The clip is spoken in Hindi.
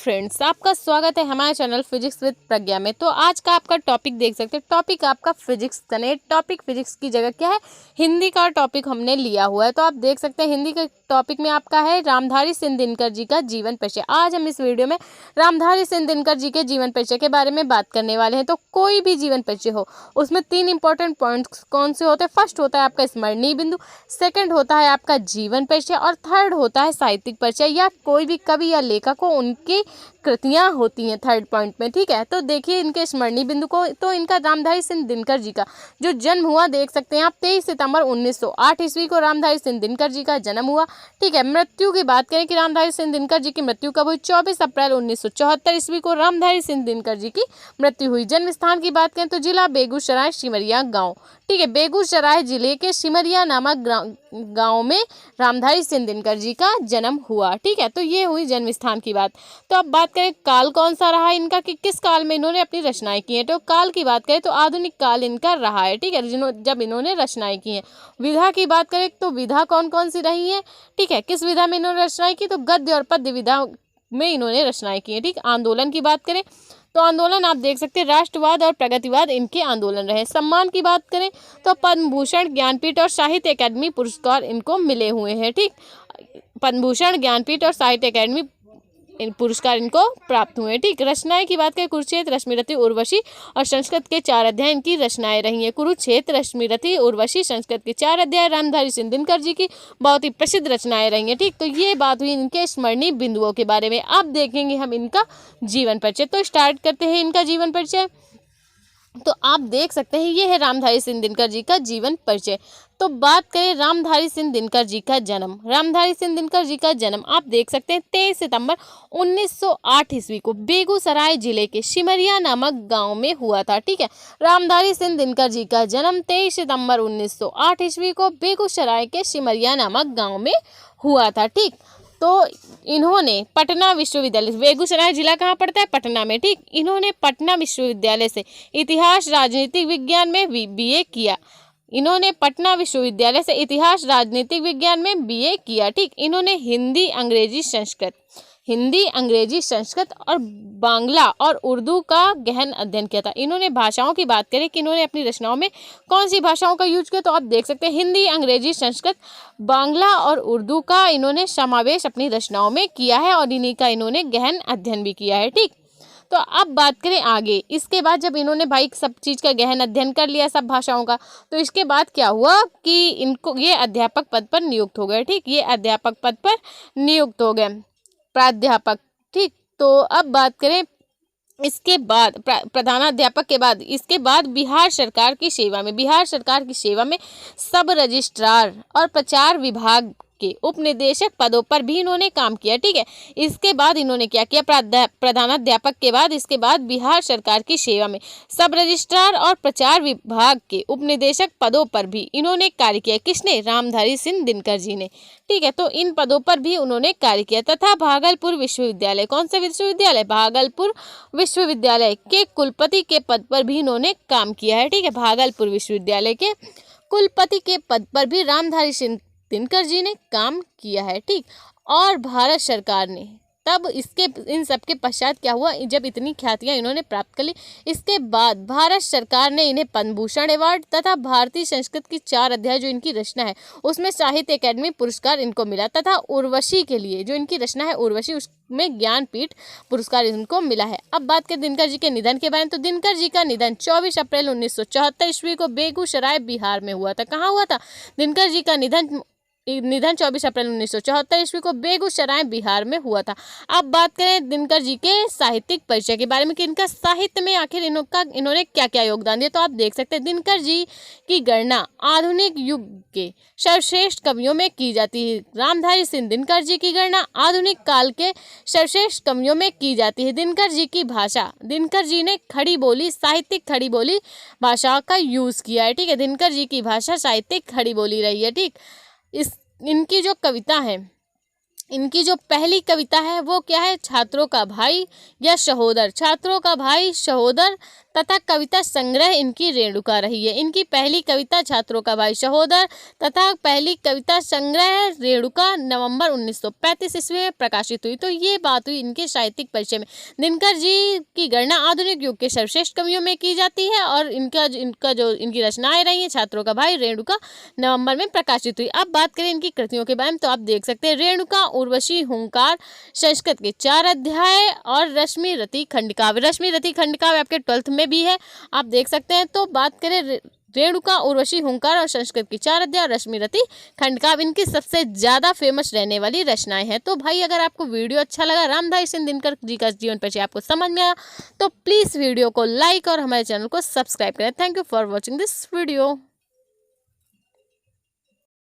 फ्रेंड्स, आपका स्वागत है हमारे चैनल फिजिक्स विद प्रज्ञा में। तो आज का आपका टॉपिक देख सकते हैं। टॉपिक आपका फिजिक्स का नहीं, टॉपिक फिजिक्स की जगह क्या है, हिंदी का टॉपिक हमने लिया हुआ है। तो आप देख सकते हैं हिंदी के टॉपिक में आपका है रामधारी सिंह दिनकर जी का जीवन परिचय। आज हम इस वीडियो में रामधारी सिंह दिनकर जी के जीवन परिचय के बारे में बात करने वाले हैं। तो कोई भी जीवन परिचय हो उसमें 3 इंपॉर्टेंट पॉइंट्स कौन से होते हैं। फर्स्ट होता है आपका स्मरणीय बिंदु, सेकंड होता है आपका जीवन परिचय और थर्ड होता है साहित्यिक परिचय या कोई भी कवि या लेखक हो उनकी कृतियां होती हैं थर्ड पॉइंट में। ठीक है, तो देखिए इनके स्मरणीय बिंदु को। तो इनका रामधारी सिंह दिनकर जी का जो जन्म हुआ देख सकते हैं आप 23 सितंबर 1908 ईस्वी को रामधारी सिंह दिनकर जी का जन्म हुआ। ठीक है, मृत्यु की बात करें कि रामधारी सिंह दिनकर जी की मृत्यु कब हुई, 24 अप्रैल 1974 ईस्वी को रामधारी सिंह दिनकर जी की मृत्यु हुई। जन्म स्थान की बात करें तो जिला बेगूसराय सिमरिया गाँव। ठीक है, बेगूसराय जिले के सिमरिया नामक गाँव में रामधारी सिंह दिनकर जी का जन्म हुआ। ठीक है, तो ये हुई जन्म स्थान की बात। तो अब बात करें काल कौन सा रहा इनका, कि किस काल में इन्होंने अपनी रचनाएं की हैं। तो काल की बात करें तो आधुनिक काल इनका रहा है। ठीक है, जब इन्होंने रचनाएं की हैं। विधा की बात करें तो विधा कौन कौन सी रही है। ठीक है, किस विधा में इन्होंने रचनाएं की, तो गद्य और पद्य विधा में इन्होंने रचनाएं की हैं। ठीक, आंदोलन की बात करें तो आंदोलन आप देख सकते हैं राष्ट्रवाद और प्रगतिवाद इनके आंदोलन रहे। सम्मान की बात करें तो पद्म भूषण, ज्ञानपीठ और साहित्य अकादमी पुरस्कार इनको मिले हुए हैं। ठीक, पद्म भूषण, ज्ञानपीठ और साहित्य अकादमी पुरस्कार इनको प्राप्त हुए। ठीक, रचनाएं की बात करें कुरुक्षेत्र, रश्मिरथी, उर्वशी और संस्कृत के 4 अध्याय इनकी रचनाएं रही हैं। कुरुक्षेत्र, रश्मिरथी, उर्वशी, संस्कृत के 4 अध्याय रामधारी सिंह दिनकर जी की बहुत ही प्रसिद्ध रचनाएं रही हैं। ठीक, तो ये बात हुई इनके स्मरणीय बिंदुओं के बारे में। अब देखेंगे हम इनका जीवन परिचय। तो स्टार्ट करते हैं इनका जीवन परिचय। तो आप देख सकते हैं ये है रामधारी सिंह दिनकर जी का जीवन परिचय। तो बात करें रामधारी सिंह दिनकर जी का जन्म। रामधारी सिंह दिनकर जी का जन्म आप देख सकते हैं 23 सितंबर 1908 ईस्वी को बेगूसराय जिले के सिमरिया नामक गांव में हुआ था। ठीक है, रामधारी सिंह दिनकर जी का जन्म 23 सितंबर 1908 ईस्वी को बेगूसराय के सिमरिया नामक गाँव में हुआ था। ठीक, तो इन्होंने पटना विश्वविद्यालय, बेगूसराय जिला कहाँ पड़ता है, पटना में। ठीक, इन्होंने पटना विश्वविद्यालय से इतिहास राजनीतिक विज्ञान में बीए किया। इन्होंने पटना विश्वविद्यालय से इतिहास राजनीतिक विज्ञान में बीए किया। ठीक, इन्होंने हिंदी अंग्रेजी संस्कृत और बांग्ला और उर्दू का गहन अध्ययन किया था। इन्होंने भाषाओं की बात करें कि इन्होंने अपनी रचनाओं में कौन सी भाषाओं का यूज किया, तो आप देख सकते हैं हिंदी, अंग्रेजी, संस्कृत, बांग्ला और उर्दू का इन्होंने समावेश अपनी रचनाओं में किया है और इन्हीं का इन्होंने गहन अध्ययन भी किया है। ठीक, तो अब बात करें आगे। इसके बाद जब इन्होंने भाई सब चीज़ का गहन अध्ययन कर लिया सब भाषाओं का, तो इसके बाद क्या हुआ कि इनको ये अध्यापक पद पर नियुक्त हो गए। ठीक, ये अध्यापक पद पर नियुक्त हो गए, प्राध्यापक। ठीक, तो अब बात करें इसके बाद प्रधानाध्यापक के बाद इसके बाद बिहार सरकार की सेवा में सब रजिस्ट्रार और प्रचार विभाग के उपनिदेशक पदों पर भी इन्होंने काम किया। ठीक है, इसके बाद इन्होंने क्या किया, प्रधानाध्यापक के बाद इसके बाद बिहार सरकार की सेवा में सब रजिस्ट्रार और प्रचार विभाग के उपनिदेशक पदों पर भी इन्होंने कार्य किया। किसने, रामधारी सिंह दिनकर जी ने। ठीक है, तो इन पदों पर भी उन्होंने कार्य किया तथा भागलपुर विश्वविद्यालय, कौन सा विश्वविद्यालय, भागलपुर विश्वविद्यालय के कुलपति के पद पर भी इन्होंने काम किया है। ठीक है, भागलपुर विश्वविद्यालय के कुलपति के पद पर भी रामधारी सिंह दिनकर जी ने काम किया है। ठीक, और भारत सरकार ने तब इन सब के पश्चात क्या हुआ, जब इतनी ख्यातियाँ इन्होंने प्राप्त कर ली, इसके बाद भारत सरकार ने इन्हें पद्म भूषण अवार्ड तथा भारतीय संस्कृत की 4 अध्याय जो इनकी रचना है उसमें साहित्य अकादमी पुरस्कार इनको मिला तथा उर्वशी के लिए जो इनकी रचना है उर्वशी उसमें ज्ञानपीठ पुरस्कार इनको मिला है। अब बात करें दिनकर जी के निधन के बारे में, तो दिनकर जी का निधन 24 अप्रैल 1974 ईस्वी को बेगूसराय बिहार में हुआ था। कहाँ हुआ था, दिनकर जी का निधन 24 अप्रैल 1974 ईस्वी को बेगूसराय बिहार में हुआ था। अब बात करें दिनकर जी के साहित्यिक परिचय के बारे में कि इनका साहित्य में आखिर इन्होंने क्या क्या योगदान दिया, तो आप देख सकते हैं दिनकर जी की गणना आधुनिक युग के सर्वश्रेष्ठ कवियों में की जाती है। रामधारी सिंह दिनकर जी की गणना आधुनिक काल के सर्वश्रेष्ठ कवियों में की जाती है। दिनकर जी की भाषा, दिनकर जी ने खड़ी बोली, साहित्यिक खड़ी बोली भाषा का यूज किया है। ठीक है, दिनकर जी की भाषा साहित्यिक खड़ी बोली रही है। ठीक, इनकी जो कविता है, इनकी जो पहली कविता है वो क्या है, छात्रों का भाई या सहोदर, छात्रों का भाई सहोदर तथा कविता संग्रह इनकी रेणुका रही है। इनकी पहली कविता छात्रों का भाई सहोदर तथा पहली कविता संग्रह रेणुका नवंबर 1935 ईस्वी में प्रकाशित हुई। तो ये बात हुई इनके साहित्यिक परिचय में। दिनकर जी की गणना आधुनिक युग के सर्वश्रेष्ठ कवियों में की जाती है और इनकी रचनाएं रही हैं छात्रों का भाई रेणुका नवंबर में प्रकाशित हुई। अब बात करें इनकी कृतियों के बारे में तो आप देख सकते हैं रेणुका, उर्वशी, हुंकार, संस्कृत के 4 अध्याय और रश्मि रति खंडकाव्य। रश्मि रति खंडकाव्य आपके 12th में भी है, आप देख सकते हैं। तो बात करें रेणुका, उर्वशी, हुंकार और संस्कृत की 4 अध्याय, रश्मि रति खंडकाव्य इनकी सबसे ज्यादा फेमस रहने वाली रचनाएं हैं। तो भाई अगर आपको वीडियो अच्छा लगा, रामधारी सिंह दिनकर जी का जीवन परिचय आपको समझ में आया तो प्लीज वीडियो को लाइक और हमारे चैनल को सब्सक्राइब करें। Thank you for watching this video.